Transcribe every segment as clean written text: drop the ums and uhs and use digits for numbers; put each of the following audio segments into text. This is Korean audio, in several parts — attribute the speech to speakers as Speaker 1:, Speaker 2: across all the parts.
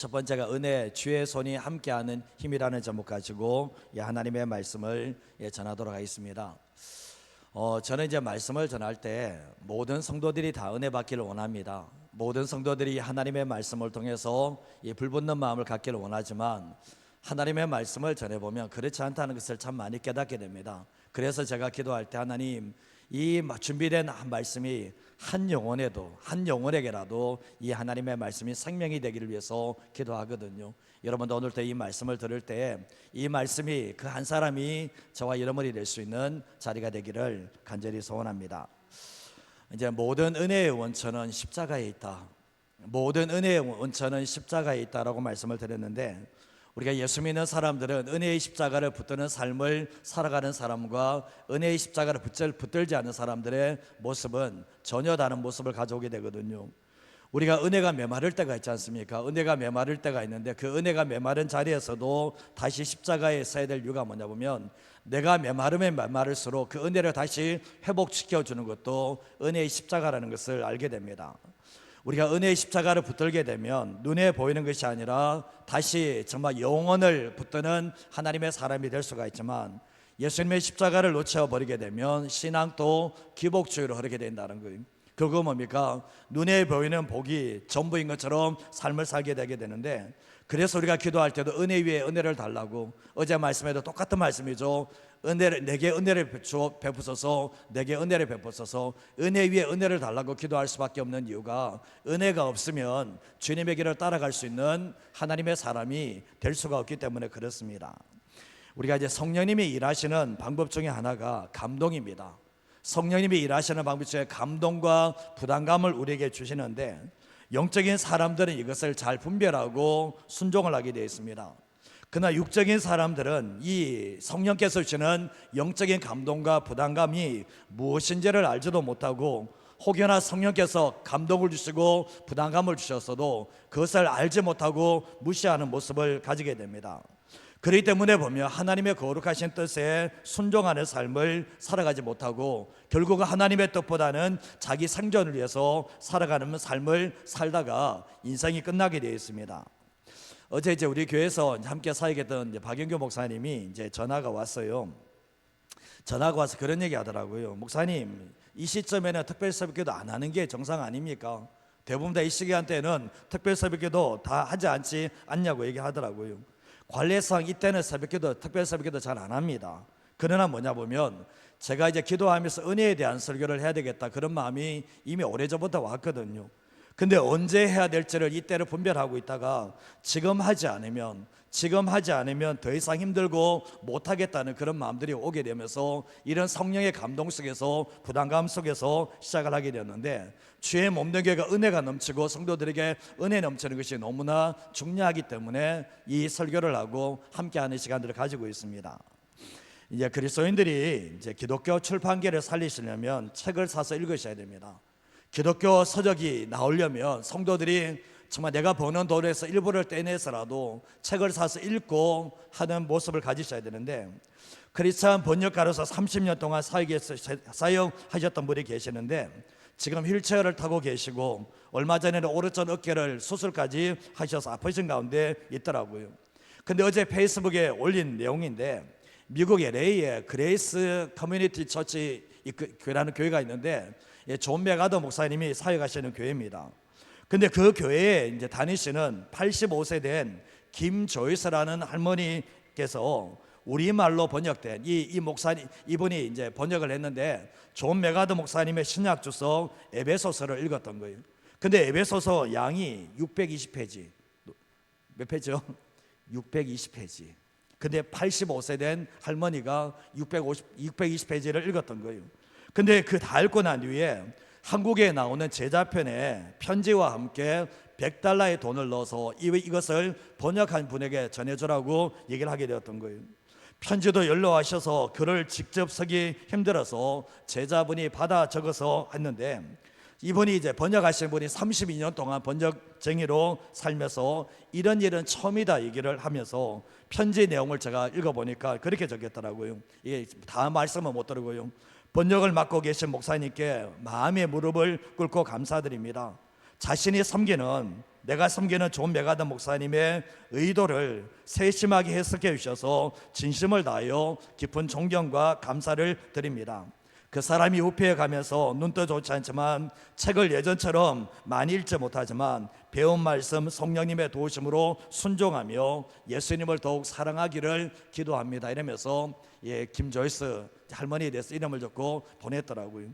Speaker 1: 첫 번째가 은혜, 주의 손이 함께하는 힘이라는 제목 가지고 하나님의 말씀을 전하도록 하겠습니다. 저는 이제 말씀을 전할 때 모든 성도들이 다 은혜 받기를 원합니다. 모든 성도들이 하나님의 말씀을 통해서 불붙는 마음을 갖기를 원하지만 하나님의 말씀을 전해보면 그렇지 않다는 것을 참 많이 깨닫게 됩니다. 그래서 제가 기도할 때 하나님, 이 준비된 말씀이 한 영혼에게라도 이 하나님의 말씀이 생명이 되기를 위해서 기도하거든요. 여러분도 오늘도 이 말씀을 들을 때 이 말씀이 그 한 사람이 저와 여러분이 될 수 있는 자리가 되기를 간절히 소원합니다. 이제 모든 은혜의 원천은 십자가에 있다. 모든 은혜의 원천은 십자가에 있다라고 말씀을 드렸는데, 우리가 예수 믿는 사람들은 은혜의 십자가를 붙드는 삶을 살아가는 사람과 은혜의 십자가를 붙들지 않는 사람들의 모습은 전혀 다른 모습을 가져오게 되거든요. 우리가 은혜가 메마를 때가 있지 않습니까? 은혜가 메마를 때가 있는데 그 은혜가 메마른 자리에서도 다시 십자가에 서야 될 이유가 뭐냐 보면, 내가 메마르면 메마를수록 그 은혜를 다시 회복시켜 주는 것도 은혜의 십자가라는 것을 알게 됩니다. 우리가 은혜의 십자가를 붙들게 되면 눈에 보이는 것이 아니라 다시 정말 영혼을 붙드는 하나님의 사람이 될 수가 있지만, 예수님의 십자가를 놓쳐버리게 되면 신앙도 기복주의로 흐르게 된다는 거예요. 그거 뭡니까? 눈에 보이는 복이 전부인 것처럼 삶을 살게 되게 되는데, 그래서 우리가 기도할 때도 은혜 위에 은혜를 달라고, 어제 말씀에도 똑같은 말씀이죠. 내게 은혜를 베푸소서, 내게 은혜를 베푸소서, 은혜 위에 은혜를 달라고 기도할 수밖에 없는 이유가, 은혜가 없으면 주님의 길을 따라갈 수 있는 하나님의 사람이 될 수가 없기 때문에 그렇습니다. 우리가 이제 성령님이 일하시는 방법 중에 하나가 감동입니다. 성령님이 일하시는 방법 중에 감동과 부담감을 우리에게 주시는데, 영적인 사람들은 이것을 잘 분별하고 순종을 하게 되어 있습니다. 그러나 육적인 사람들은 이 성령께서 주시는 영적인 감동과 부담감이 무엇인지를 알지도 못하고, 혹여나 성령께서 감동을 주시고 부담감을 주셨어도 그것을 알지 못하고 무시하는 모습을 가지게 됩니다. 그렇기 때문에 보면 하나님의 거룩하신 뜻에 순종하는 삶을 살아가지 못하고, 결국은 하나님의 뜻보다는 자기 생존을 위해서 살아가는 삶을 살다가 인생이 끝나게 되어 있습니다. 어제 이제 우리 교회에서 함께 사역했던 박영규 목사님이 이제 전화가 왔어요. 전화가 와서 그런 얘기 하더라고요. 목사님, 이 시점에는 특별 새벽기도 안 하는 게 정상 아닙니까? 대부분 다 이 시간대는 특별 새벽기도 다 하지 않냐고 얘기하더라고요. 관례상 이때는 새벽기도, 특별 새벽기도 잘 안 합니다. 그러나 뭐냐 보면, 제가 이제 기도하면서 은혜에 대한 설교를 해야 되겠다, 그런 마음이 이미 오래전부터 왔거든요. 근데 언제 해야 될지를 이때를 분별하고 있다가 지금 하지 않으면 더 이상 힘들고 못하겠다는 그런 마음들이 오게 되면서, 이런 성령의 감동 속에서, 부담감 속에서 시작을 하게 되었는데, 주의 몸된 교회가 은혜가 넘치고 성도들에게 은혜 넘치는 것이 너무나 중요하기 때문에 이 설교를 하고 함께하는 시간들을 가지고 있습니다. 이제 그리스도인들이 이제 기독교 출판계를 살리시려면 책을 사서 읽으셔야 됩니다. 기독교 서적이 나오려면 성도들이 정말 내가 버는 돈에서 일부를 떼내서라도 책을 사서 읽고 하는 모습을 가지셔야 되는데, 크리스찬 번역가로서 30년 동안 사역하셨던 분이 계시는데, 지금 휠체어를 타고 계시고 얼마 전에는 오른쪽 어깨를 수술까지 하셔서 아프신 가운데 있더라고요. 근데 어제 페이스북에 올린 내용인데, 미국 LA에 그레이스 커뮤니티 처치라는 교회가 있는데, 존 메가더 목사님이 사역하시는 교회입니다. 근데 그 교회에 이제 다니시는 85세 된 김조이스라는 할머니께서 우리말로 번역된 이분이 이제 번역을 했는데, 존 메가더 목사님의 신약 주석 에베소서를 읽었던 거예요. 근데 에베소서 양이 620페이지. 몇 페이지요? 620페이지. 근데 85세 된 할머니가 620페이지를 읽었던 거예요. 근데 그 다 읽고 난 뒤에 한국에 나오는 제자편에 편지와 함께 $100의 돈을 넣어서 이것을 번역한 분에게 전해주라고 얘기를 하게 되었던 거예요. 편지도 연로하셔서 글을 직접 쓰기 힘들어서 제자분이 받아 적어서 했는데, 이분이 이제 번역하신 분이 32년 동안 번역쟁이로 살면서 이런 일은 처음이다 얘기를 하면서, 편지 내용을 제가 읽어보니까 그렇게 적혔더라고요. 이게 다 말씀은 못 들고요. 번역을 맡고 계신 목사님께 마음의 무릎을 꿇고 감사드립니다. 자신이 섬기는 내가 섬기는 존 메가더 목사님의 의도를 세심하게 해석해 주셔서 진심을 다하여 깊은 존경과 감사를 드립니다. 그 사람이 우패해 가면서 눈도 좋지 않지만 책을 예전처럼 많이 읽지 못하지만 배운 말씀 성령님의 도우심으로 순종하며 예수님을 더욱 사랑하기를 기도합니다. 이러면서 김조이스 할머니에 대해서 이름을 적고 보냈더라고요.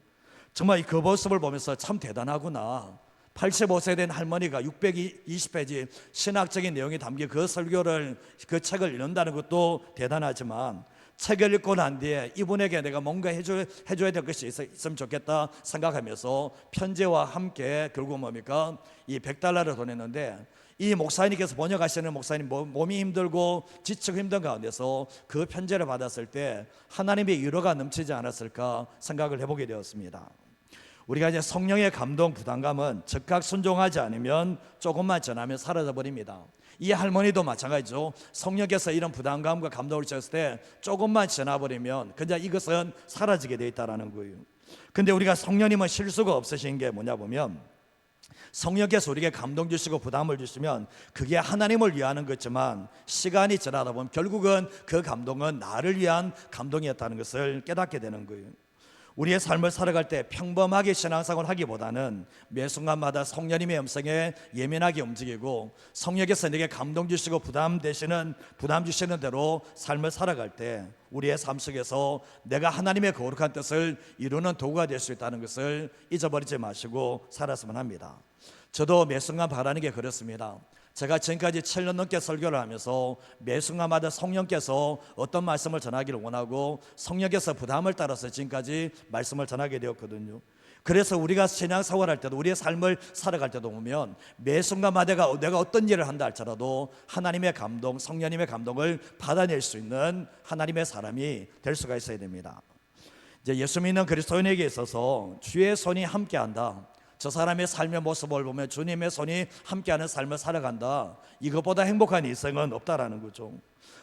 Speaker 1: 정말 그 모습을 보면서 참 대단하구나. 85세 된 할머니가 620페이지 신학적인 내용이 담긴 그 설교를, 그 책을 읽는다는 것도 대단하지만 책을 읽고 난 뒤에 이분에게 내가 뭔가 해줘야 될 것이 있으면 좋겠다 생각하면서 편지와 함께 결국 뭡니까? 이 $100를 보냈는데, 이 목사님께서 번역하시는 목사님 몸이 힘들고 지치고 힘든 가운데서 그 편지를 받았을 때 하나님의 위로가 넘치지 않았을까 생각을 해보게 되었습니다. 우리가 이제 성령의 감동, 부담감은 즉각 순종하지 않으면 조금만 지나면 사라져 버립니다. 이 할머니도 마찬가지죠. 성령께서 이런 부담감과 감동을 주셨을 때 조금만 지나버리면 그냥 이것은 사라지게 되어 있다는 거예요. 근데 우리가 성령님은 실수가 없으신 게 뭐냐 보면, 성령께서 우리에게 감동 주시고 부담을 주시면 그게 하나님을 위하는 거지만 시간이 지나다 보면 결국은 그 감동은 나를 위한 감동이었다는 것을 깨닫게 되는 거예요. 우리의 삶을 살아갈 때 평범하게 신앙생활을 하기보다는 매 순간마다 성령님의 음성에 예민하게 움직이고 성령께서 내게 감동 주시고 부담 주시는 대로 삶을 살아갈 때 우리의 삶 속에서 내가 하나님의 거룩한 뜻을 이루는 도구가 될 수 있다는 것을 잊어버리지 마시고 살았으면 합니다. 저도 매 순간 바라는 게 그렇습니다. 제가 지금까지 7년 넘게 설교를 하면서 매 순간마다 성령께서 어떤 말씀을 전하기를 원하고 성령께서 부담을 따라서 지금까지 말씀을 전하게 되었거든요. 그래서 우리가 신앙생활 할 때도, 우리의 삶을 살아갈 때도 보면 매 순간마다 내가 어떤 일을 한다 할지라도 하나님의 감동, 성령님의 감동을 받아낼 수 있는 하나님의 사람이 될 수가 있어야 됩니다. 이제 예수 믿는 그리스도인에게 있어서 주의 손이 함께한다, 저 사람의 삶의 모습을 보면 주님의 손이 함께하는 삶을 살아간다, 이것보다 행복한 인생은 없다라는 거죠.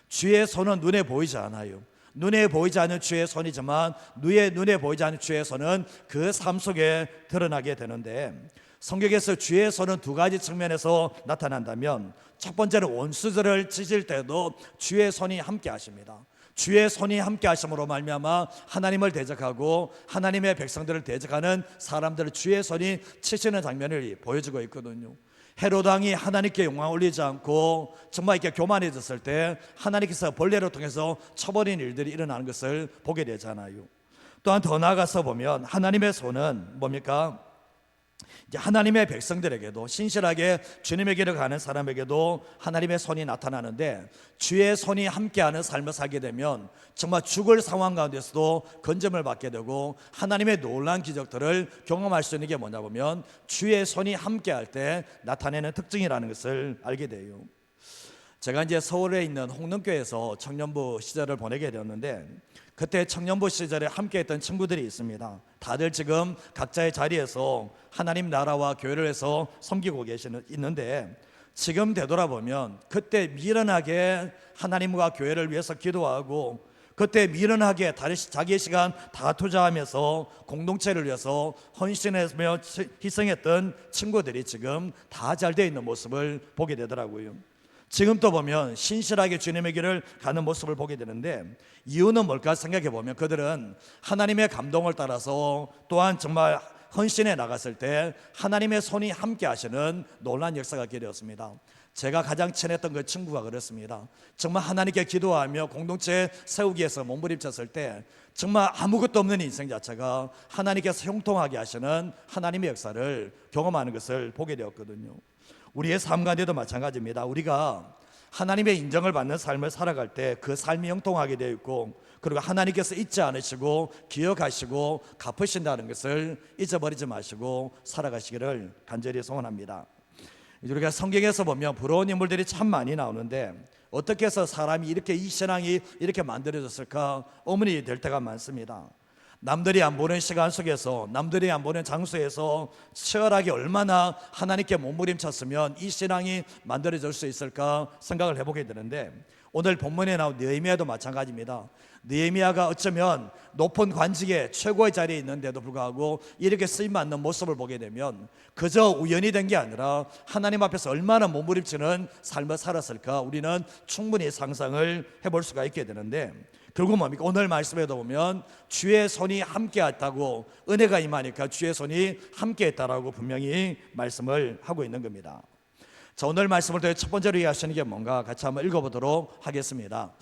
Speaker 1: 주의 손은 눈에 보이지 않아요. 눈에 보이지 않는 주의 손이지만 눈에 보이지 않는 주의 손은 그 삶 속에 드러나게 되는데, 성경에서 주의 손은 두 가지 측면에서 나타난다면, 첫 번째는 원수들을 찢을 때도 주의 손이 함께 하십니다. 주의 손이 함께 하심으로 말미암아 하나님을 대적하고 하나님의 백성들을 대적하는 사람들을 주의 손이 치시는 장면을 보여주고 있거든요. 헤롯 왕이 하나님께 영광 올리지 않고 정말 이렇게 교만해졌을 때 하나님께서 벌레를 통해서 쳐버린 일들이 일어나는 것을 보게 되잖아요. 또한 더 나아가서 보면 하나님의 손은 뭡니까? 이제 하나님의 백성들에게도, 신실하게 주님의 길을 가는 사람에게도 하나님의 손이 나타나는데, 주의 손이 함께하는 삶을 살게 되면 정말 죽을 상황 가운데서도 건짐을 받게 되고 하나님의 놀라운 기적들을 경험할 수 있는 게 뭐냐 보면 주의 손이 함께할 때 나타내는 특징이라는 것을 알게 돼요. 제가 이제 서울에 있는 홍릉교에서 청년부 시절을 보내게 되었는데, 그때 청년부 시절에 함께했던 친구들이 있습니다. 다들 지금 각자의 자리에서 하나님 나라와 교회를 해서 섬기고 있는데, 지금 되돌아보면 그때 미련하게 하나님과 교회를 위해서 기도하고 그때 미련하게 자기의 시간 다 투자하면서 공동체를 위해서 헌신하며 희생했던 친구들이 지금 다 잘 되어 있는 모습을 보게 되더라고요. 지금 또 보면 신실하게 주님의 길을 가는 모습을 보게 되는데, 이유는 뭘까 생각해 보면 그들은 하나님의 감동을 따라서 또한 정말 헌신해 나갔을 때 하나님의 손이 함께 하시는 놀라운 역사가 있게 되었습니다. 제가 가장 친했던 그 친구가 그렇습니다. 정말 하나님께 기도하며 공동체 세우기 위해서 몸부림쳤을 때 정말 아무것도 없는 인생 자체가 하나님께서 형통하게 하시는 하나님의 역사를 경험하는 것을 보게 되었거든요. 우리의 삶 가운데도 마찬가지입니다. 우리가 하나님의 인정을 받는 삶을 살아갈 때 그 삶이 형통하게 되어 있고, 그리고 하나님께서 잊지 않으시고 기억하시고 갚으신다는 것을 잊어버리지 마시고 살아가시기를 간절히 소원합니다. 우리가 성경에서 보면 부러운 인물들이 참 많이 나오는데, 어떻게 해서 사람이 이 신앙이 이렇게 만들어졌을까 의문이 될 때가 많습니다. 남들이 안 보는 시간 속에서, 남들이 안 보는 장소에서 치열하게 얼마나 하나님께 몸부림쳤으면 이 신앙이 만들어질 수 있을까 생각을 해보게 되는데, 오늘 본문에 나온 느헤미야도 마찬가지입니다. 느헤미야가 어쩌면 높은 관직에 최고의 자리에 있는데도 불구하고 이렇게 쓰임받는 모습을 보게 되면 그저 우연이 된 게 아니라 하나님 앞에서 얼마나 몸부림치는 삶을 살았을까 우리는 충분히 상상을 해볼 수가 있게 되는데, 결국 뭡니까? 오늘 말씀에도 보면 주의 손이 함께했다고, 은혜가 임하니까 주의 손이 함께했다라고 분명히 말씀을 하고 있는 겁니다. 자, 오늘 말씀을 통해 첫 번째로 이해하시는 게 뭔가 같이 한번 읽어보도록 하겠습니다.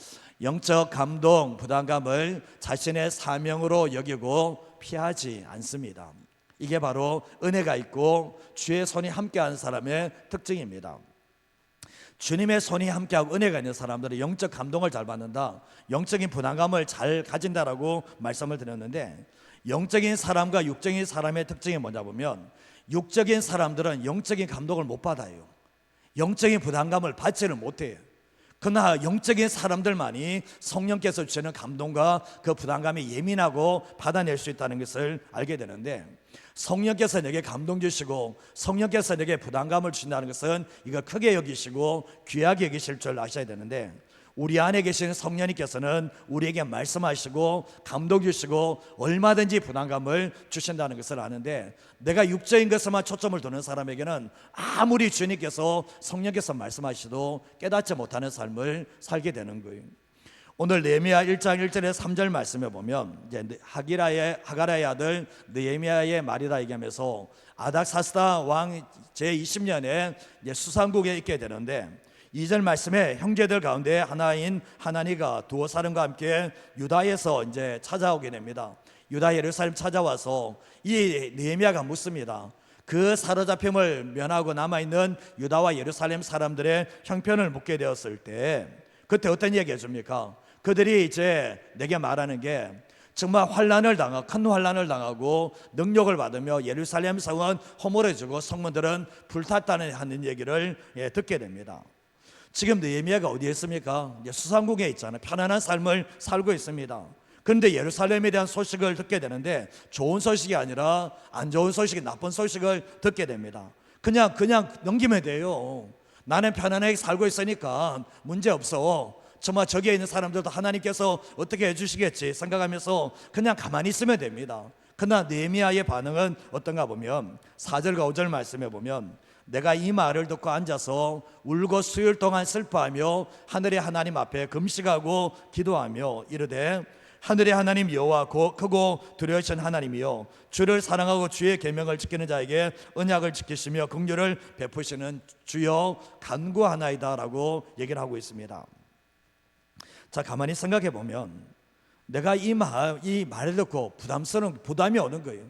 Speaker 1: 영적 감동, 부담감을 자신의 사명으로 여기고 피하지 않습니다. 이게 바로 은혜가 있고 주의 손이 함께하는 사람의 특징입니다. 주님의 손이 함께하고 은혜가 있는 사람들은 영적 감동을 잘 받는다, 영적인 부담감을 잘 가진다라고 말씀을 드렸는데, 영적인 사람과 육적인 사람의 특징이 뭐냐 보면 육적인 사람들은 영적인 감동을 못 받아요. 영적인 부담감을 받지를 못해요. 그러나 영적인 사람들만이 성령께서 주시는 감동과 그 부담감이 예민하고 받아낼 수 있다는 것을 알게 되는데, 성령께서 내게 감동 주시고 성령께서 내게 부담감을 주신다는 것은 이거 크게 여기시고 귀하게 여기실 줄 아셔야 되는데, 우리 안에 계신 성령님께서는 우리에게 말씀하시고 감동 주시고 얼마든지 부담감을 주신다는 것을 아는데, 내가 육적인 것에만 초점을 두는 사람에게는 아무리 주님께서 성령께서 말씀하시도 깨닫지 못하는 삶을 살게 되는 거예요. 오늘 느헤미야 1장 1절에 3절 말씀에 보면 이제 하가라의 아들 느헤미야의 말이라 얘기하면서 아닥사스다 왕 제20년에 수상국에 있게 되는데, 2절 말씀에 형제들 가운데 하나인 하나니가 두어 사람과 함께 유다에서 이제 찾아오게 됩니다. 유다 예루살렘 찾아와서 이 느헤미야가 묻습니다. 그 사로잡힘을 면하고 남아있는 유다와 예루살렘 사람들의 형편을 묻게 되었을 때 그때 어떤 얘기 해줍니까? 그들이 이제 내게 말하는 게 정말 큰 환난을 당하고 능력을 받으며 예루살렘 성은 허물어지고 성문들은 불탔다는 하는 얘기를 듣게 됩니다. 지금 느헤미야가 어디에 있습니까? 수상국에 있잖아요. 편안한 삶을 살고 있습니다. 그런데 예루살렘에 대한 소식을 듣게 되는데 좋은 소식이 아니라 안 좋은 소식이, 나쁜 소식을 듣게 됩니다. 그냥 넘기면 돼요. 나는 편안하게 살고 있으니까 문제없어. 정말 저기에 있는 사람들도 하나님께서 어떻게 해주시겠지 생각하면서 그냥 가만히 있으면 됩니다. 그러나 느헤미야의 반응은 어떤가 보면 4절과 5절 말씀에 보면, 내가 이 말을 듣고 앉아서 울고 수일 동안 슬퍼하며 하늘의 하나님 앞에 금식하고 기도하며 이르되, 하늘의 하나님 여호와 크고 두려우신 하나님이여, 주를 사랑하고 주의 계명을 지키는 자에게 언약을 지키시며 긍휼을 베푸시는 주여 간구하나이다 라고 얘기를 하고 있습니다. 자, 가만히 생각해 보면 내가 이 말을 듣고 부담이 오는 거예요.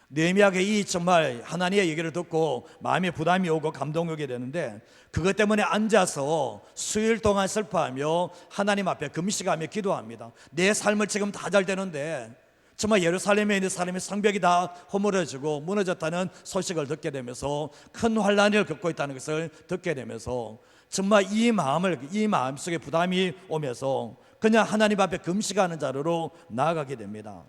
Speaker 1: 느헤미야가 이 정말 하나님의 얘기를 듣고 마음에 부담이 오고 감동이 오게 되는데, 그것 때문에 앉아서 수일 동안 슬퍼하며 하나님 앞에 금식하며 기도합니다. 내 삶을 지금 다 잘 되는데 정말 예루살렘에 있는 사람의 성벽이 다 허물어지고 무너졌다는 소식을 듣게 되면서 큰 환난을 겪고 있다는 것을 듣게 되면서 정말 이 마음속에 부담이 오면서 그냥 하나님 앞에 금식하는 자리로 나아가게 됩니다.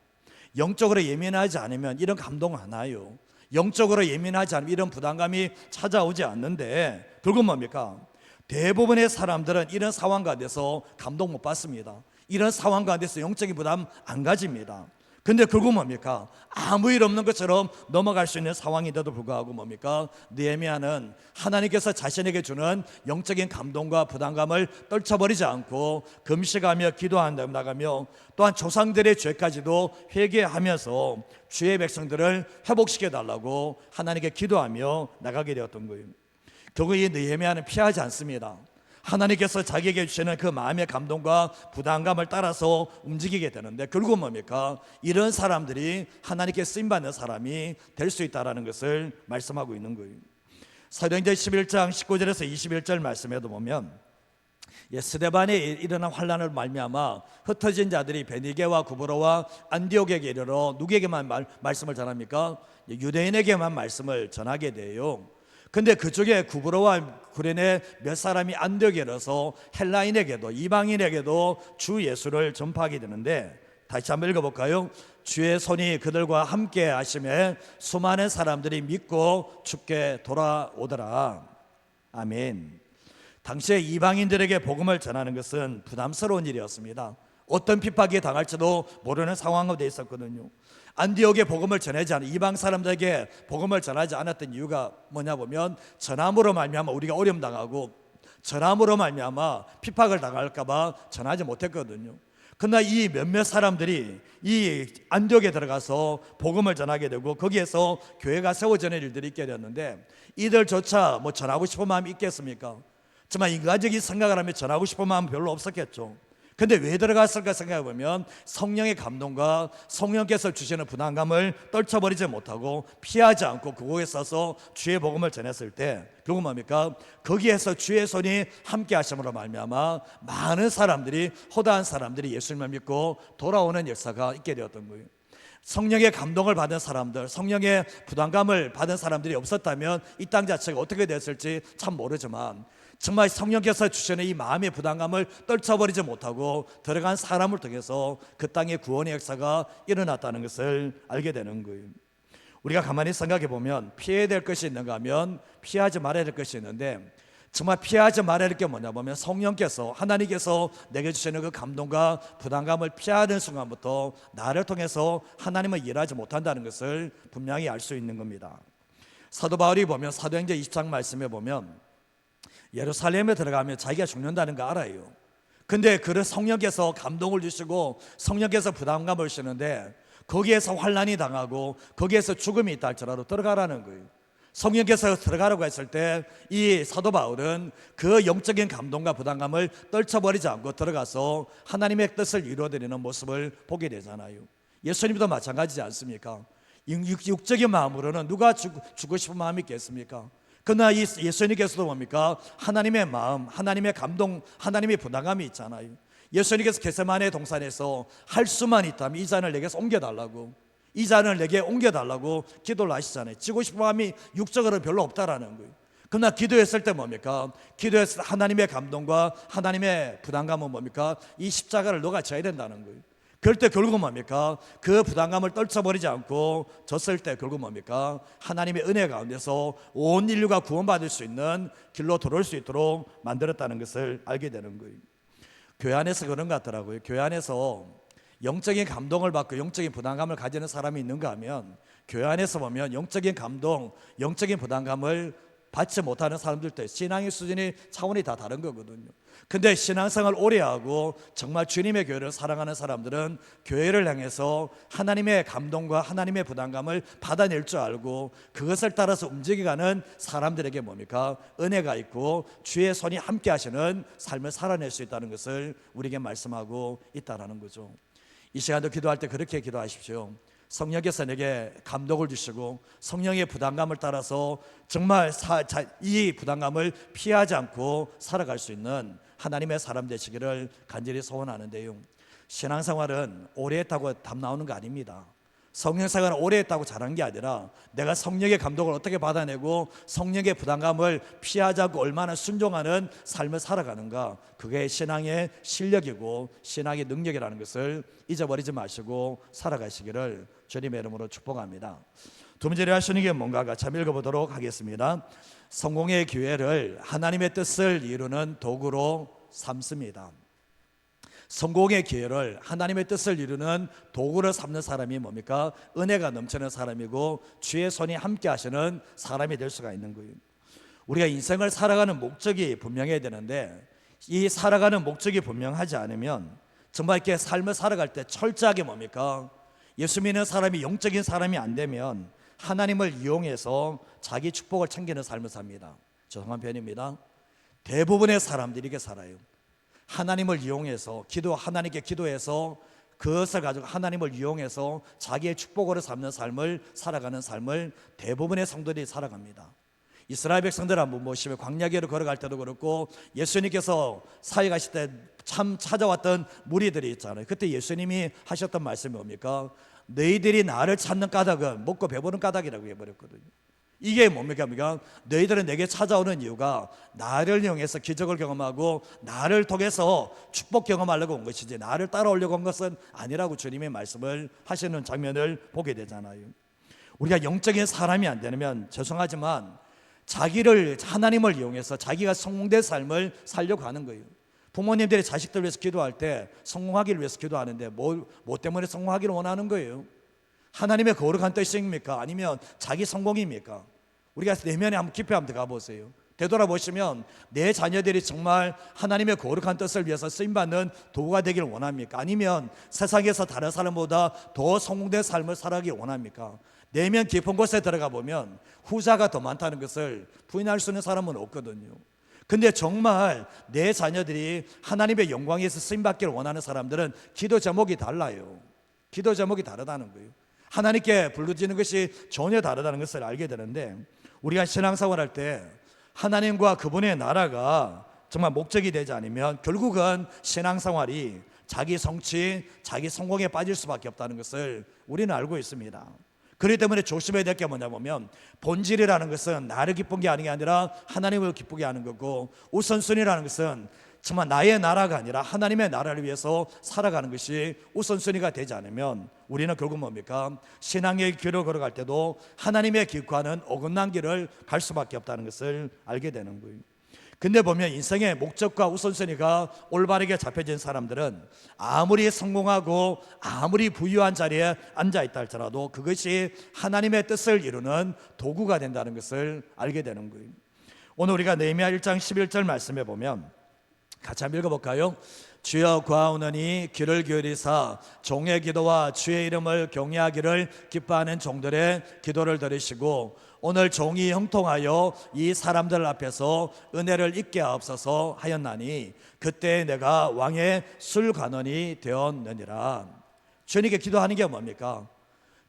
Speaker 1: 영적으로 예민하지 않으면 이런 감동 안 와요. 영적으로 예민하지 않으면 이런 부담감이 찾아오지 않는데, 결국 뭡니까? 대부분의 사람들은 이런 상황 가운데서 감동 못 받습니다. 이런 상황 가운데서 영적인 부담 안 가집니다. 근데 결국 뭡니까? 아무 일 없는 것처럼 넘어갈 수 있는 상황인데도 불구하고 뭡니까? 느헤미야는 하나님께서 자신에게 주는 영적인 감동과 부담감을 떨쳐버리지 않고 금식하며 기도한다 나가며, 또한 조상들의 죄까지도 회개하면서 주의 백성들을 회복시켜 달라고 하나님께 기도하며 나가게 되었던 거예요. 결국 이 느헤미야는 피하지 않습니다. 하나님께서 자기에게 주시는 그 마음의 감동과 부담감을 따라서 움직이게 되는데, 결국은 뭡니까? 이런 사람들이 하나님께 쓰임받는 사람이 될 수 있다는 것을 말씀하고 있는 거예요. 사도행전 11장 19절에서 21절 말씀에도 보면, 스데반에 일어난 환난을 말미암아 흩어진 자들이 베니게와 구브로와 안디옥에게 이르러 누구에게만 말씀을 전합니까? 유대인에게만 말씀을 전하게 돼요. 근데 그쪽에 구브로와 구레네 몇 사람이 안디옥에 이르러서 헬라인에게도 이방인에게도 주 예수를 전파하게 되는데, 다시 한번 읽어볼까요? 주의 손이 그들과 함께 하심에 수많은 사람들이 믿고 주께 돌아오더라. 아멘. 당시에 이방인들에게 복음을 전하는 것은 부담스러운 일이었습니다. 어떤 핍박이 당할지도 모르는 상황으로 되어 있었거든요. 안디옥에 복음을 전하지 않은 이방 사람들에게 복음을 전하지 않았던 이유가 뭐냐 보면 전함으로 말미암아 우리가 어려움 당하고 전함으로 말미암아 핍박을 당할까 봐 전하지 못했거든요. 그러나 이 몇몇 사람들이 이 안디옥에 들어가서 복음을 전하게 되고 거기에서 교회가 세워지는 일들이 있게 되었는데 이들조차 뭐 전하고 싶은 마음이 있겠습니까? 정말 인간적인 생각을 하면 전하고 싶은 마음은 별로 없었겠죠. 근데 왜 들어갔을까 생각해 보면 성령의 감동과 성령께서 주시는 부담감을 떨쳐버리지 못하고 피하지 않고 그곳에 서서 주의 복음을 전했을 때 결국 뭡니까? 거기에서 주의 손이 함께 하심으로 말미암아 많은 사람들이, 허다한 사람들이 예수님을 믿고 돌아오는 역사가 있게 되었던 거예요. 성령의 감동을 받은 사람들, 성령의 부담감을 받은 사람들이 없었다면 이 땅 자체가 어떻게 됐을지 참 모르지만 정말 성령께서 주시는 이 마음의 부담감을 떨쳐버리지 못하고 들어간 사람을 통해서 그 땅의 구원의 역사가 일어났다는 것을 알게 되는 거예요. 우리가 가만히 생각해 보면 피해야 될 것이 있는가 하면 피하지 말아야 될 것이 있는데 정말 피하지 말아야 될 게 뭐냐 보면 성령께서, 하나님께서 내게 주시는 그 감동과 부담감을 피하는 순간부터 나를 통해서 하나님은 일하지 못한다는 것을 분명히 알 수 있는 겁니다. 사도 바울이 보면 사도행전 20장 말씀에 보면 예루살렘에 들어가면 자기가 죽는다는 거 알아요. 근데 그를 성령께서 감동을 주시고 성령께서 부담감을 주시는데 거기에서 환난이 당하고 거기에서 죽음이 있다 할지라도 들어가라는 거예요. 성령께서 들어가라고 했을 때 이 사도 바울은 그 영적인 감동과 부담감을 떨쳐버리지 않고 들어가서 하나님의 뜻을 이루어드리는 모습을 보게 되잖아요. 예수님도 마찬가지지 않습니까? 육적인 마음으로는 누가 죽고 싶은 마음이 있겠습니까? 그러나 이 예수님께서도 뭡니까? 하나님의 마음, 하나님의 감동, 하나님의 부담감이 있잖아요. 예수님께서 겟세마네 동산에서 할 수만 있다면 이 잔을 내게서 옮겨달라고, 이 잔을 내게 옮겨달라고 기도를 하시잖아요. 지고 싶은 마음이 육적으로는 별로 없다라는 거예요. 그러나 기도했을 때 뭡니까? 기도했을 때 하나님의 감동과 하나님의 부담감은 뭡니까? 이 십자가를 너가 져야 된다는 거예요. 그럴 때 결국 뭡니까? 그 부담감을 떨쳐버리지 않고 졌을 때 결국 뭡니까? 하나님의 은혜 가운데서 온 인류가 구원받을 수 있는 길로 들어올 수 있도록 만들었다는 것을 알게 되는 거예요. 교회 안에서 그런 것 같더라고요. 교회 안에서 영적인 감동을 받고 영적인 부담감을 가지는 사람이 있는가 하면 교회 안에서 보면 영적인 감동, 영적인 부담감을 받지 못하는 사람들도 신앙의 수준이 차원이 다 다른 거거든요. 근데 신앙생활 오래 하고 정말 주님의 교회를 사랑하는 사람들은 교회를 향해서 하나님의 감동과 하나님의 부담감을 받아낼 줄 알고 그것을 따라서 움직여가는 사람들에게 뭡니까? 은혜가 있고 주의 손이 함께 하시는 삶을 살아낼 수 있다는 것을 우리에게 말씀하고 있다는 거죠. 이 시간도 기도할 때 그렇게 기도하십시오. 성령께서 내게 감동을 주시고 성령의 부담감을 따라서 정말 이 부담감을 피하지 않고 살아갈 수 있는 하나님의 사람 되시기를 간절히 소원하는데요. 신앙생활은 오래 했다고 답 나오는 거 아닙니다. 성령생활은 오래 했다고 잘한 게 아니라 내가 성령의 감동을 어떻게 받아내고 성령의 부담감을 피하지 않고 얼마나 순종하는 삶을 살아가는가, 그게 신앙의 실력이고 신앙의 능력이라는 것을 잊어버리지 마시고 살아가시기를 주님의 이름으로 축복합니다. 두 번째로 하시는 게 뭔가가 참 읽어보도록 하겠습니다. 성공의 기회를 하나님의 뜻을 이루는 도구로 삼습니다. 성공의 기회를 하나님의 뜻을 이루는 도구로 삼는 사람이 뭡니까? 은혜가 넘치는 사람이고 주의 손이 함께 하시는 사람이 될 수가 있는 거예요. 우리가 인생을 살아가는 목적이 분명해야 되는데 이 살아가는 목적이 분명하지 않으면 정말 이렇게 삶을 살아갈 때 철저하게 뭡니까? 예수 믿는 사람이 영적인 사람이 안 되면 하나님을 이용해서 자기 축복을 챙기는 삶을 삽니다. 죄송한 편입니다. 대부분의 사람들이 이렇게 살아요. 하나님을 이용해서 하나님께 기도해서 그것을 가지고 하나님을 이용해서 자기의 축복으로 삼는 삶을 살아가는 삶을 대부분의 성도들이 살아갑니다. 이스라엘 백성들 한번 보시면 광야길을 걸어갈 때도 그렇고 예수님께서 사역하실 때 참 찾아왔던 무리들이 있잖아요. 그때 예수님이 하셨던 말씀이 뭡니까? 너희들이 나를 찾는 까닭은 먹고 배부른 까닭이라고 해버렸거든요. 이게 뭡니까? 너희들은 내게 찾아오는 이유가 나를 이용해서 기적을 경험하고 나를 통해서 축복 경험하려고 온 것이지 나를 따라오려고 온 것은 아니라고 주님의 말씀을 하시는 장면을 보게 되잖아요. 우리가 영적인 사람이 안 되면 죄송하지만 자기를 하나님을 이용해서 자기가 성공된 삶을 살려고 하는 거예요. 부모님들이 자식들 위해서 기도할 때 성공하기를 위해서 기도하는데 뭐 때문에 성공하기를 원하는 거예요? 하나님의 거룩한 뜻입니까? 아니면 자기 성공입니까? 우리가 내면에 한번 깊이 한번 들어가 보세요. 되돌아보시면 내 자녀들이 정말 하나님의 거룩한 뜻을 위해서 쓰임받는 도구가 되기를 원합니까? 아니면 세상에서 다른 사람보다 더 성공된 삶을 살아가기 원합니까? 내면 깊은 곳에 들어가 보면 후자가 더 많다는 것을 부인할 수 있는 사람은 없거든요. 근데 정말 내 자녀들이 하나님의 영광에서 쓰임받기를 원하는 사람들은 기도 제목이 달라요. 기도 제목이 다르다는 거예요. 하나님께 부르짖는 것이 전혀 다르다는 것을 알게 되는데, 우리가 신앙생활할 때 하나님과 그분의 나라가 정말 목적이 되지 않으면 결국은 신앙생활이 자기 성취, 자기 성공에 빠질 수밖에 없다는 것을 우리는 알고 있습니다. 그렇기 때문에 조심해야 될 게 뭐냐 보면, 본질이라는 것은 나를 기쁜 게 아니라 하나님을 기쁘게 하는 거고, 우선순위라는 것은 정말 나의 나라가 아니라 하나님의 나라를 위해서 살아가는 것이 우선순위가 되지 않으면 우리는 결국 뭡니까? 신앙의 길을 걸어갈 때도 하나님의 길과는 어긋난 길을 갈 수밖에 없다는 것을 알게 되는 거예요. 근데 보면 인생의 목적과 우선순위가 올바르게 잡혀진 사람들은 아무리 성공하고 아무리 부유한 자리에 앉아있다 할지라도 그것이 하나님의 뜻을 이루는 도구가 된다는 것을 알게 되는 거예요. 오늘 우리가 느헤미야 1장 11절 말씀에 보면 같이 한번 읽어볼까요? 주여 구하오노니 귀를 기울이사 종의 기도와 주의 이름을 경외하기를 기뻐하는 종들의 기도를 들으시고 오늘 종이 형통하여 이 사람들 앞에서 은혜를 잊게 하옵소서 하였나니 그때 내가 왕의 술관원이 되었느니라. 주님께 기도하는 게 뭡니까?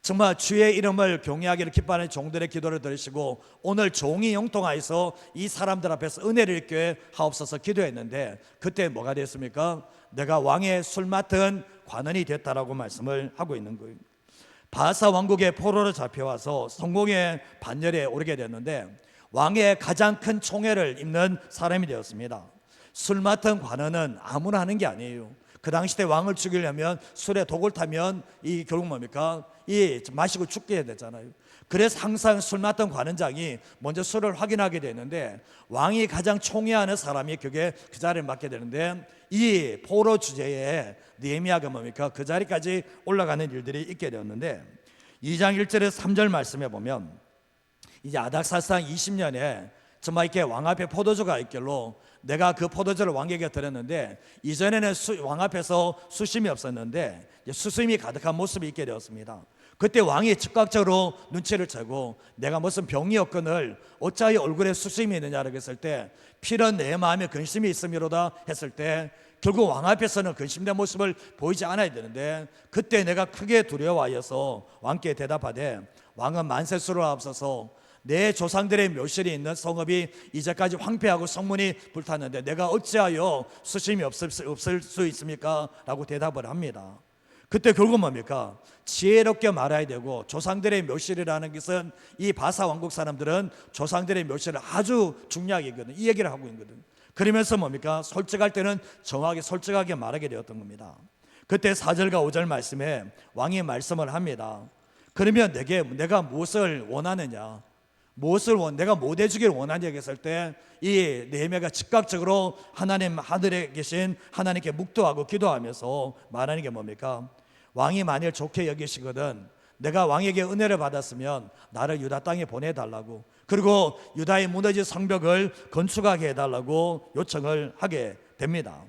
Speaker 1: 정말 주의 이름을 경외하기를 기뻐하는 종들의 기도를 들으시고 오늘 종이 형통하여서 이 사람들 앞에서 은혜를 잊게 하옵소서 기도했는데 그때 뭐가 됐습니까? 내가 왕의 술 맡은 관원이 됐다라고 말씀을 하고 있는 거예요. 바사 왕국의 포로로 잡혀와서 성공의 반열에 오르게 됐는데 왕의 가장 큰 총애를 입는 사람이 되었습니다. 술 맡은 관원은 아무나 하는 게 아니에요. 그 당시 때 왕을 죽이려면 술에 독을 타면 이 결국 뭡니까? 이 마시고 죽게 되잖아요. 그래서 항상 술 맡던 관원장이 먼저 술을 확인하게 되는데 왕이 가장 총애하는 사람이 그게 그 자리를 맡게 되는데 이 포로 주제에 느헤미야가 뭡니까? 그 자리까지 올라가는 일들이 있게 되었는데 2장 1절에서 3절 말씀에 보면 이제 아닥사스당 20년에 정말 이렇게 왕 앞에 포도주가 있길로 내가 그 포도주를 왕에게 드렸는데 이전에는 왕 앞에서 수심이 없었는데 수심이 가득한 모습이 있게 되었습니다. 그때 왕이 즉각적으로 눈치를 채고 내가 무슨 병이었거늘 어찌하여 얼굴에 수심이 있느냐라고 했을 때 필은 내 마음에 근심이 있음이로다 했을 때 결국 왕 앞에서는 근심된 모습을 보이지 않아야 되는데 그때 내가 크게 두려워하여서 왕께 대답하되 왕은 만세수를 앞서서 내 조상들의 묘실이 있는 성읍이 이제까지 황폐하고 성문이 불탔는데 내가 어찌하여 수심이 없을 수 있습니까? 라고 대답을 합니다. 그때 결국 뭡니까? 지혜롭게 말해야 되고 조상들의 묘실이라는 것은 이 바사 왕국 사람들은 조상들의 묘실을 아주 중요하게 여기거든. 이 얘기를 하고 있거든. 그러면서 뭡니까? 솔직할 때는 정확하게 솔직하게 말하게 되었던 겁니다. 그때 4절과 5절 말씀에 왕이 말씀을 합니다. 그러면 내가 무엇을 원하느냐? 내가 뭐 해주기를 원하냐 했을 때 이 느헤미야가 즉각적으로 하나님 하늘에 계신 하나님께 묵도하고 기도하면서 말하는 게 뭡니까? 왕이 만일 좋게 여기시거든 내가 왕에게 은혜를 받았으면 나를 유다 땅에 보내달라고 그리고 유다의 무너진 성벽을 건축하게 해달라고 요청을 하게 됩니다.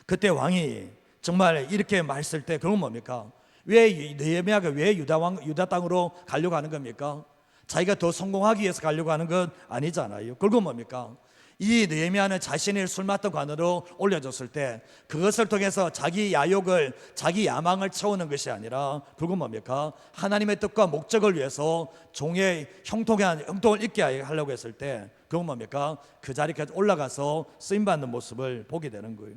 Speaker 1: 그때 왕이 정말 이렇게 말했을 때 그건 뭡니까? 왜 느헤미야가 왜 유다 땅으로 가려고 하는 겁니까? 자기가 더 성공하기 위해서 가려고 하는 건 아니잖아요. 결국 뭡니까? 이 느헤미야는 자신을 술 맡던 관으로 올려줬을 때 그것을 통해서 자기 야욕을 자기 야망을 채우는 것이 아니라 결국 뭡니까? 하나님의 뜻과 목적을 위해서 종의 형통을 잊게 하려고 했을 때 그건 뭡니까? 그 자리까지 올라가서 쓰임받는 모습을 보게 되는 거예요.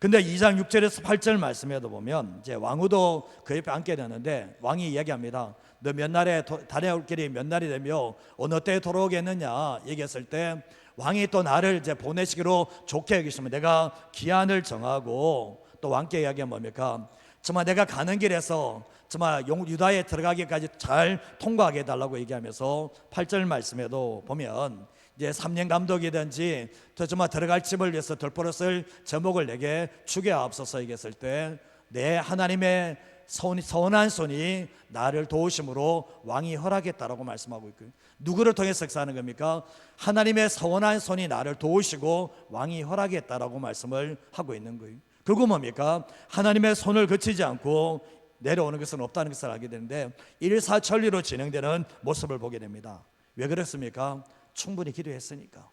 Speaker 1: 근데 2장 6절에서 8절 말씀에도 보면 이제 왕후도 그 옆에 앉게 되는데 왕이 이야기합니다. 너 몇 날에 다녀올 길이 몇 날이 되며 어느 때에 돌아오겠느냐 얘기했을 때 왕이 또 나를 이제 보내시기로 좋게 여기시면 내가 기한을 정하고 또 왕께 이야기하면 뭡니까? 정말 내가 가는 길에서 정말 유다에 들어가기까지 잘 통과하게 해달라고 얘기하면서 8절 말씀에도 보면 이제 3년 감독이든지 또 정말 들어갈 집을 위해서 들보릇을 제목을 내게 주게 하옵소서 얘기했을 때 내 하나님의 선한 손이 나를 도우심으로 왕이 허락했다라고 말씀하고 있고요. 누구를 통해서 역사하는 겁니까? 하나님의 선한 손이 나를 도우시고 왕이 허락했다라고 말씀을 하고 있는 거예요. 결국 뭡니까? 하나님의 손을 그치지 않고 내려오는 것은 없다는 것을 알게 되는데 일사천리로 진행되는 모습을 보게 됩니다. 왜 그렇습니까? 충분히 기도했으니까.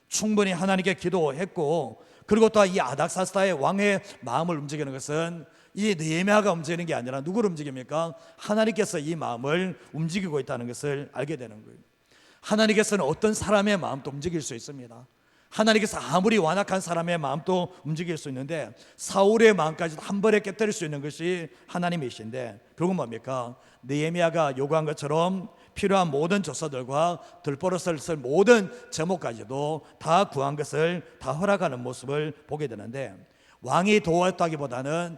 Speaker 1: 충분히 하나님께 기도했고, 그리고 또 이 아닥사스다의 왕의 마음을 움직이는 것은 이 느헤미야가 움직이는 게 아니라 누구를 움직입니까? 하나님께서 이 마음을 움직이고 있다는 것을 알게 되는 거예요. 하나님께서는 어떤 사람의 마음도 움직일 수 있습니다. 하나님께서 아무리 완악한 사람의 마음도 움직일 수 있는데 사울의 마음까지도 한 번에 깨뜨릴 수 있는 것이 하나님이신데, 결국 뭡니까? 느헤미야가 요구한 것처럼 필요한 모든 조서들과 들보릇을 쓸 모든 제목까지도 다 구한 것을 다 허락하는 모습을 보게 되는데, 왕이 도왔다기보다는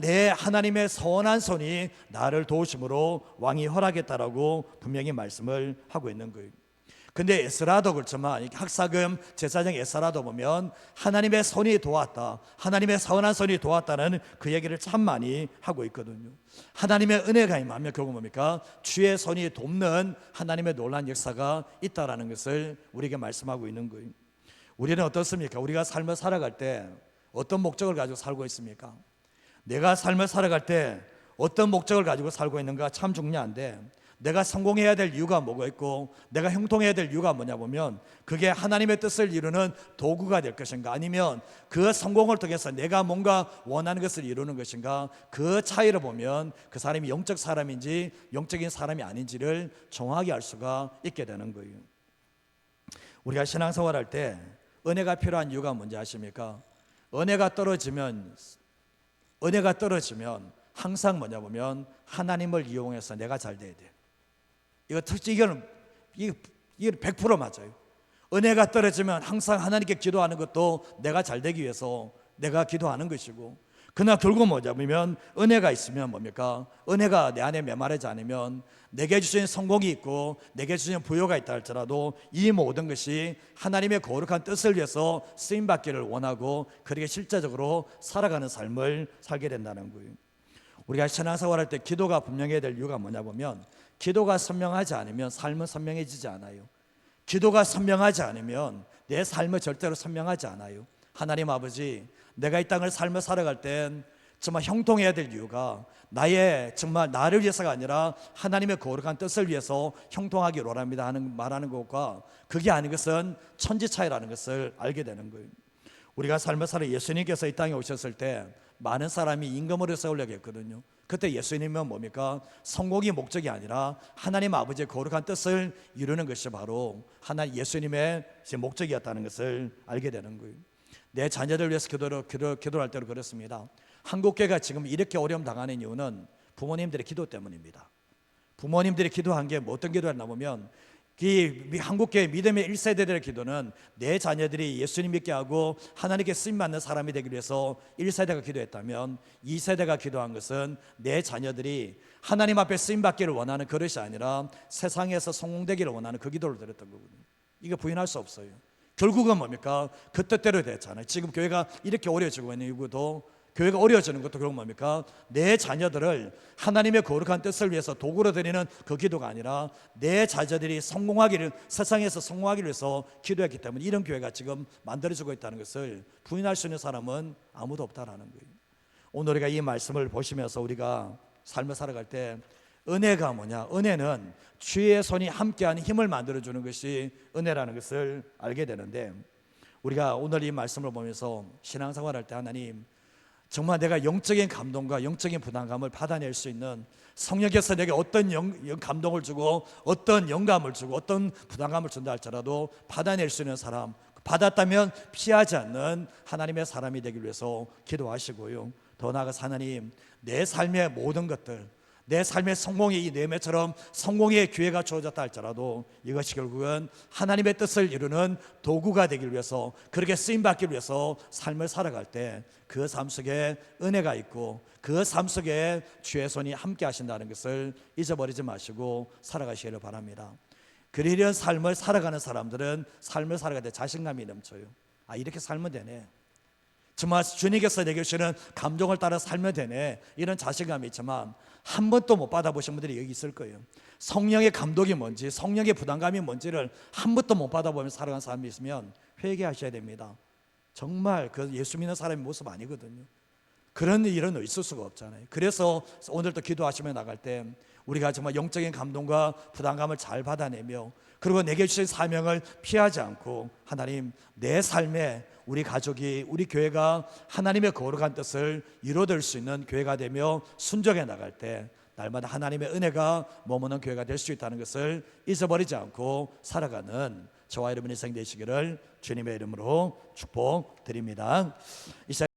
Speaker 1: 내 하나님의 선한 손이 나를 도우심으로 왕이 허락했다라고 분명히 말씀을 하고 있는 거예요. 근데 에스라도 그렇지만 학사금 제사장 에스라도 보면 하나님의 손이 도왔다, 하나님의 선한 손이 도왔다는 그 얘기를 참 많이 하고 있거든요. 하나님의 은혜가 임하면 결국 뭡니까? 주의 손이 돕는 하나님의 놀라운 역사가 있다라는 것을 우리에게 말씀하고 있는 거예요. 우리는 어떻습니까? 우리가 삶을 살아갈 때 어떤 목적을 가지고 살고 있습니까? 내가 삶을 살아갈 때 어떤 목적을 가지고 살고 있는가 참 중요한데, 내가 성공해야 될 이유가 뭐가 있고 내가 형통해야 될 이유가 뭐냐 보면 그게 하나님의 뜻을 이루는 도구가 될 것인가, 아니면 그 성공을 통해서 내가 뭔가 원하는 것을 이루는 것인가, 그 차이를 보면 그 사람이 영적 사람인지 영적인 사람이 아닌지를 정확히 알 수가 있게 되는 거예요. 우리가 신앙생활할 때 은혜가 필요한 이유가 뭔지 아십니까? 은혜가 떨어지면 항상 뭐냐 보면 하나님을 이용해서 내가 잘 돼야 돼. 이거는 100% 맞아요. 은혜가 떨어지면 항상 하나님께 기도하는 것도 내가 잘 되기 위해서 내가 기도하는 것이고, 그러나 결국 뭐냐 보면 은혜가 있으면 뭡니까? 은혜가 내 안에 메마르지 않으면 내게 주신 성공이 있고 내게 주신 부여가 있다 할지라도 이 모든 것이 하나님의 거룩한 뜻을 위해서 쓰임받기를 원하고 그렇게 실제적으로 살아가는 삶을 살게 된다는 거예요. 우리가 신앙생활할 때 기도가 분명해야 될 이유가 뭐냐 보면 기도가 선명하지 않으면 삶은 선명해지지 않아요. 기도가 선명하지 않으면 내 삶은 절대로 선명하지 않아요. 하나님 아버지, 내가 이 땅을 삶을 살아갈 땐 정말 형통해야 될 이유가 정말 나를 위해서가 아니라 하나님의 거룩한 뜻을 위해서 형통하기를 원합니다 하는 말하는 것과 그게 아닌 것은 천지 차이라는 것을 알게 되는 거예요. 우리가 삶을 살아 예수님께서 이 땅에 오셨을 때 많은 사람이 임금으로 세우려고 했거든요. 그때 예수님은 뭡니까? 성공이 목적이 아니라 하나님 아버지의 거룩한 뜻을 이루는 것이 바로 예수님의 목적이었다는 것을 알게 되는 거예요. 내 자녀들 위해서 기도할 때도 그렇습니다. 한국교회가 지금 이렇게 어려움 당하는 이유는 부모님들의 기도 때문입니다. 부모님들이 기도한 게 어떤 기도였나 보면 이 한국교회 믿음의 1세대들의 기도는 내 자녀들이 예수님 믿게 하고 하나님께 쓰임받는 사람이 되기 위해서 1세대가 기도했다면 2세대가 기도한 것은 내 자녀들이 하나님 앞에 쓰임받기를 원하는 그릇이 아니라 세상에서 성공되기를 원하는 그 기도를 드렸던 거거든요. 이거 부인할 수 없어요. 결국은 뭡니까? 그 뜻대로 됐잖아요. 지금 교회가 이렇게 어려워지고 있는 이유도, 교회가 어려워지는 것도 결국 뭡니까? 내 자녀들을 하나님의 거룩한 뜻을 위해서 도구로 드리는 그 기도가 아니라 내 자녀들이 세상에서 성공하기를 위해서 기도했기 때문에 이런 교회가 지금 만들어지고 있다는 것을 부인할 수 있는 사람은 아무도 없다라는 거예요. 오늘 우리가 이 말씀을 보시면서 우리가 삶을 살아갈 때 은혜가 뭐냐? 은혜는 주의 손이 함께하는 힘을 만들어주는 것이 은혜라는 것을 알게 되는데, 우리가 오늘 이 말씀을 보면서 신앙생활할 때 하나님, 정말 내가 영적인 감동과 영적인 부담감을 받아낼 수 있는, 성령께서 내게 어떤 감동을 주고 어떤 영감을 주고 어떤 부담감을 준다 할지라도 받아낼 수 있는 사람, 받았다면 피하지 않는 하나님의 사람이 되기 위해서 기도하시고요. 더 나아가서 하나님, 내 삶의 모든 것들, 내 삶의 성공이 이 네헤미야처럼 성공의 기회가 주어졌다 할지라도 이것이 결국은 하나님의 뜻을 이루는 도구가 되기 위해서, 그렇게 쓰임받기 위해서 삶을 살아갈 때 그 삶 속에 은혜가 있고 그 삶 속에 주의 손이 함께 하신다는 것을 잊어버리지 마시고 살아가시기를 바랍니다. 그리한 삶을 살아가는 사람들은 삶을 살아갈 때 자신감이 넘쳐요. 아, 이렇게 살면 되네, 정말 주님께서 내게 주시는 감동을 따라 살면 되네, 이런 자신감이 있지만 한 번도 못 받아보신 분들이 여기 있을 거예요. 성령의 감독이 뭔지, 성령의 부담감이 뭔지를 한 번도 못 받아보면서 살아가는 사람이 있으면 회개하셔야 됩니다. 정말 그 예수 믿는 사람의 모습 아니거든요. 그런 일은 있을 수가 없잖아요. 그래서 오늘도 기도하시며 나갈 때 우리가 정말 영적인 감동과 부담감을 잘 받아내며, 그리고 내게 주신 사명을 피하지 않고, 하나님, 내 삶에 우리 가족이, 우리 교회가 하나님의 거룩한 뜻을 이루어질 수 있는 교회가 되며 순종해 나갈 때 날마다 하나님의 은혜가 머무는 교회가 될 수 있다는 것을 잊어버리지 않고 살아가는 저와 여러분의 인생 되시기를 주님의 이름으로 축복드립니다. 이